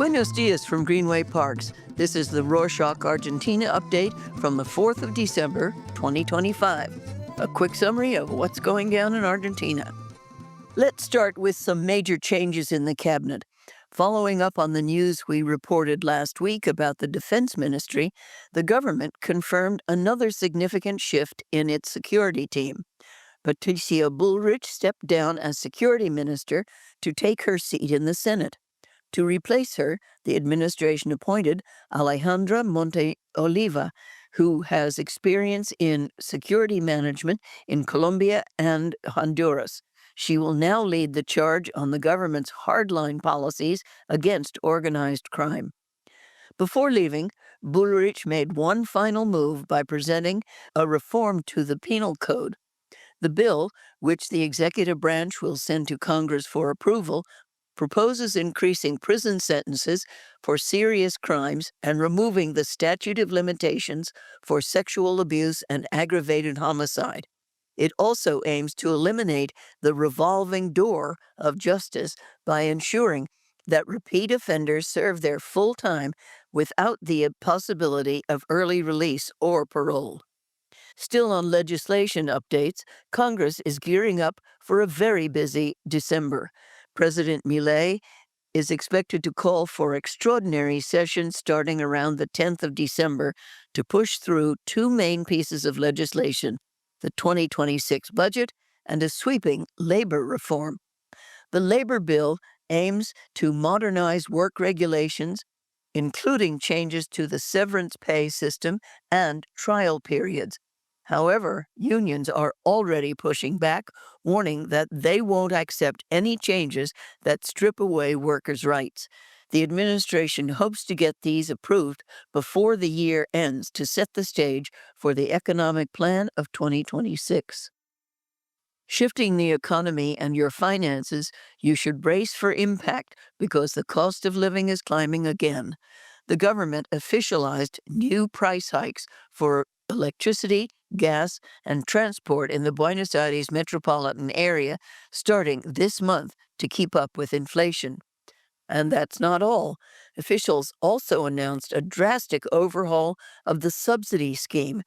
Buenos dias from Greenway Parks. This is the Rorschach Argentina update from the 4th of December, 2025. A quick summary of what's going down in Argentina. Let's start with some major changes in the cabinet. Following up on the news we reported last week about the Defense Ministry, the government confirmed another significant shift in its security team. Patricia Bullrich stepped down as security minister to take her seat in the Senate. To replace her, the administration appointed Alejandra Monte Oliva, who has experience in security management in Colombia and Honduras. She will now lead the charge on the government's hardline policies against organized crime. Before leaving, Bullrich made one final move by presenting a reform to the Penal Code. The bill, which the executive branch will send to Congress for approval, proposes increasing prison sentences for serious crimes and removing the statute of limitations for sexual abuse and aggravated homicide. It also aims to eliminate the revolving door of justice by ensuring that repeat offenders serve their full time without the possibility of early release or parole. Still on legislation updates, Congress is gearing up for a very busy December. President Milei is expected to call for extraordinary sessions starting around the 10th of December to push through two main pieces of legislation, the 2026 budget and a sweeping labor reform. The labor bill aims to modernize work regulations, including changes to the severance pay system and trial periods. However, unions are already pushing back, warning that they won't accept any changes that strip away workers' rights. The administration hopes to get these approved before the year ends to set the stage for the economic plan of 2026. Shifting the economy and your finances, you should brace for impact because the cost of living is climbing again. The government officialized new price hikes for electricity, gas, and transport in the Buenos Aires metropolitan area starting this month to keep up with inflation. And that's not all. Officials also announced a drastic overhaul of the subsidy scheme,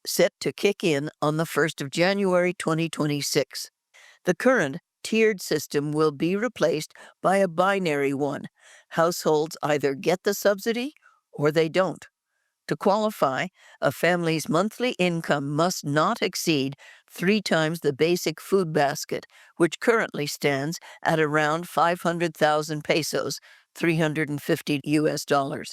set to kick in on the 1st of January 2026. The current tiered system will be replaced by a binary one. Households either get the subsidy or they don't. To qualify, a family's monthly income must not exceed 3 times the basic food basket, which currently stands at around 500,000 pesos, $350,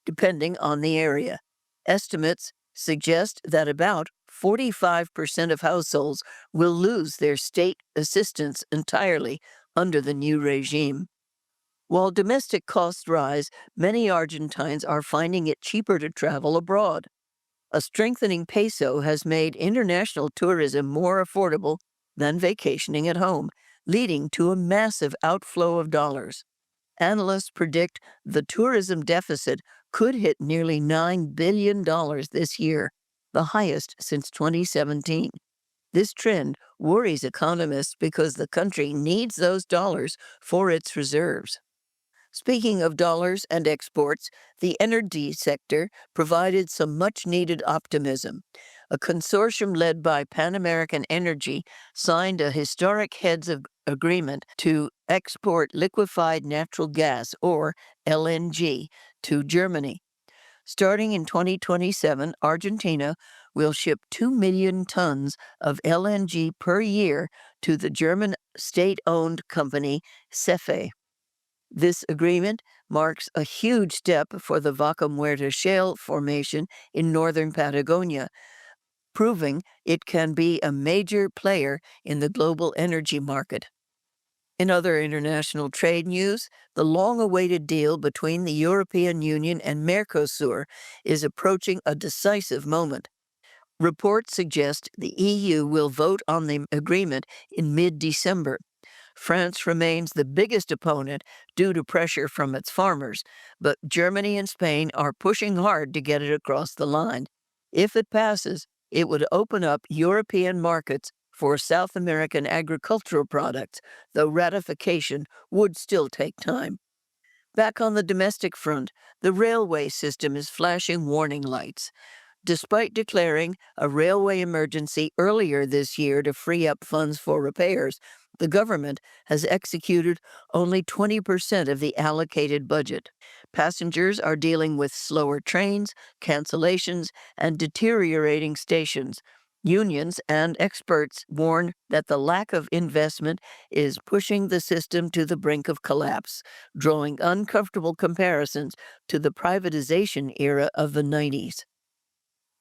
depending on the area. Estimates suggest that about 45% of households will lose their state assistance entirely under the new regime. While domestic costs rise, many Argentines are finding it cheaper to travel abroad. A strengthening peso has made international tourism more affordable than vacationing at home, leading to a massive outflow of dollars. Analysts predict the tourism deficit could hit nearly $9 billion this year, the highest since 2017. This trend worries economists because the country needs those dollars for its reserves. Speaking of dollars and exports, the energy sector provided some much-needed optimism. A consortium led by Pan American Energy signed a historic heads of agreement to export liquefied natural gas, or LNG, to Germany. Starting in 2027, Argentina will ship 2 million tons of LNG per year to the German state-owned company CEFE. This agreement marks a huge step for the Vaca Muerta shale formation in northern Patagonia, proving it can be a major player in the global energy market. In other international trade news, the long-awaited deal between the European Union and Mercosur is approaching a decisive moment. Reports suggest the EU will vote on the agreement in mid-December. France remains the biggest opponent due to pressure from its farmers, but Germany and Spain are pushing hard to get it across the line. If it passes, it would open up European markets for South American agricultural products, though ratification would still take time. Back on the domestic front, the railway system is flashing warning lights. Despite declaring a railway emergency earlier this year to free up funds for repairs, the government has executed only 20% of the allocated budget. Passengers are dealing with slower trains, cancellations, and deteriorating stations. Unions and experts warn that the lack of investment is pushing the system to the brink of collapse, drawing uncomfortable comparisons to the privatization era of the 90s.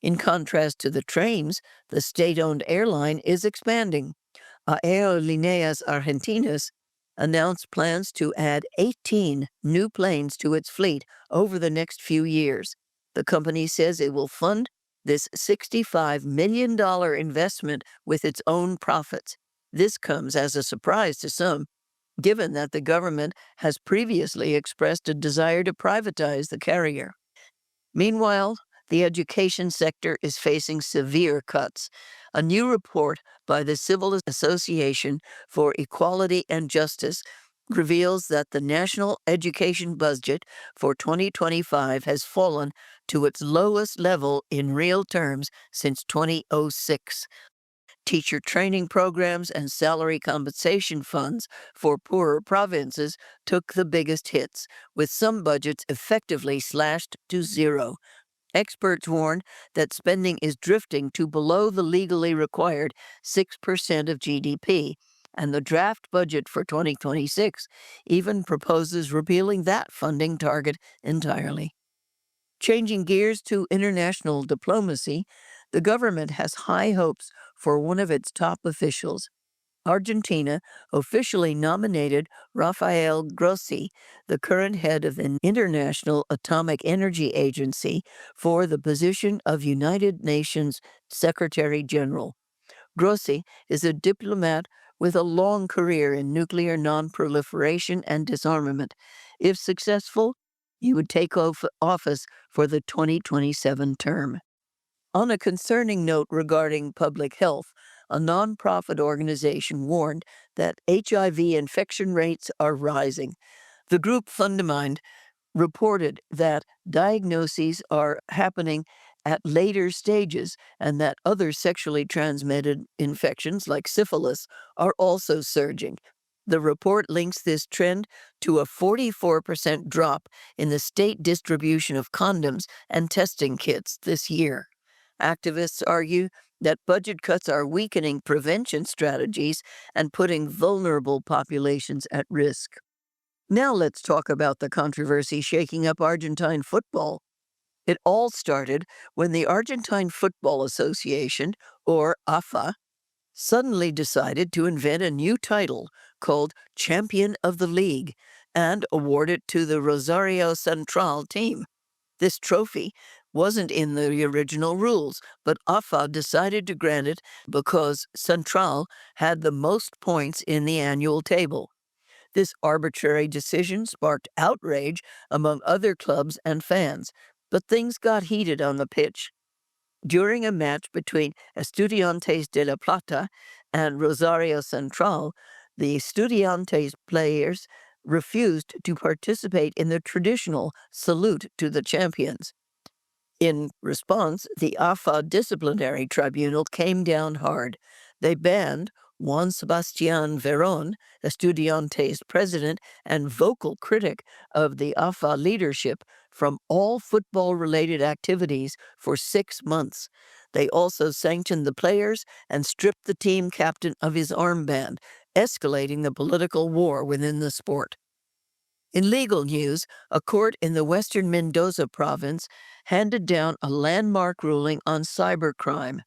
In contrast to the trains, the state-owned airline is expanding. Aerolíneas Argentinas announced plans to add 18 new planes to its fleet over the next few years. The company says it will fund this $65 million investment with its own profits. This comes as a surprise to some, given that the government has previously expressed a desire to privatize the carrier. Meanwhile, the education sector is facing severe cuts. A new report by the Civil Association for Equality and Justice reveals that the national education budget for 2025 has fallen to its lowest level in real terms since 2006. Teacher training programs and salary compensation funds for poorer provinces took the biggest hits, with some budgets effectively slashed to zero. Experts warn that spending is drifting to below the legally required 6% of GDP, and the draft budget for 2026 even proposes repealing that funding target entirely. Changing gears to international diplomacy, the government has high hopes for one of its top officials. Argentina officially nominated Rafael Grossi, the current head of the International Atomic Energy Agency, for the position of United Nations Secretary General. Grossi is a diplomat with a long career in nuclear nonproliferation and disarmament. If successful, he would take office for the 2027 term. On a concerning note regarding public health, a nonprofit organization warned that HIV infection rates are rising. The group Fundamind reported that diagnoses are happening at later stages and that other sexually transmitted infections like syphilis are also surging. The report links this trend to a 44% drop in the state distribution of condoms and testing kits this year. Activists argue that budget cuts are weakening prevention strategies and putting vulnerable populations at risk. Now let's talk about the controversy shaking up Argentine football. It all started when the Argentine Football Association, or AFA, suddenly decided to invent a new title called Champion of the League and award it to the Rosario Central team. This trophy wasn't in the original rules, but AFA decided to grant it because Central had the most points in the annual table. This arbitrary decision sparked outrage among other clubs and fans, but things got heated on the pitch. During a match between Estudiantes de La Plata and Rosario Central, the Estudiantes players refused to participate in the traditional salute to the champions. In response, the AFA disciplinary tribunal came down hard. They banned Juan Sebastián Verón, Estudiantes president and vocal critic of the AFA leadership, from all football-related activities for 6 months. They also sanctioned the players and stripped the team captain of his armband, escalating the political war within the sport. In legal news, a court in the western Mendoza province handed down a landmark ruling on cybercrime.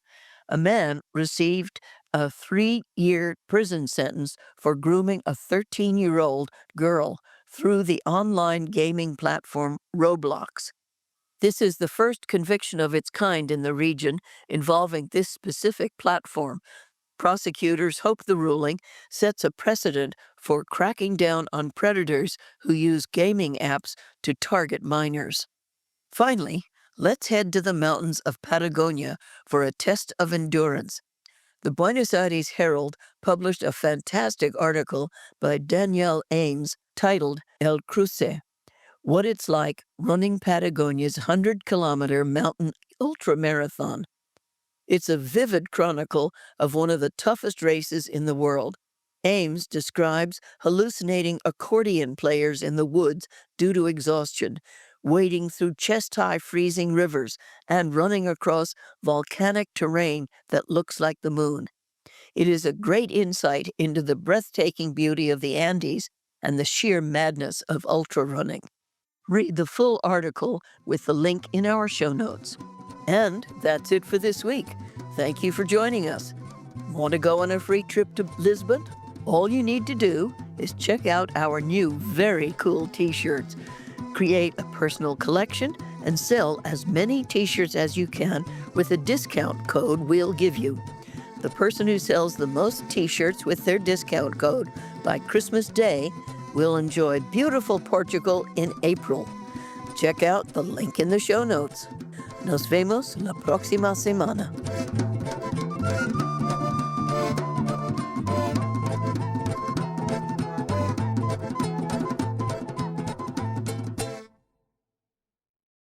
A man received a 3-year prison sentence for grooming a 13-year-old girl through the online gaming platform Roblox. This is the first conviction of its kind in the region involving this specific platform. Prosecutors hope the ruling sets a precedent for cracking down on predators who use gaming apps to target minors. Finally, let's head to the mountains of Patagonia for a test of endurance. The Buenos Aires Herald published a fantastic article by Danielle Ames titled El Cruce. what it's like running Patagonia's 100-kilometer mountain ultramarathon. It's a vivid chronicle of one of the toughest races in the world. Ames describes hallucinating accordion players in the woods due to exhaustion, wading through chest-high freezing rivers, and running across volcanic terrain that looks like the moon. It is a great insight into the breathtaking beauty of the Andes and the sheer madness of ultra running. Read the full article with the link in our show notes. And that's it for this week. Thank you for joining us. Want to go on a free trip to Lisbon? All you need to do is check out our new very cool t-shirts. Create a personal collection and sell as many t-shirts as you can with a discount code we'll give you. The person who sells the most t-shirts with their discount code by Christmas Day will enjoy beautiful Portugal in April. Check out the link in the show notes. Nos vemos la próxima semana.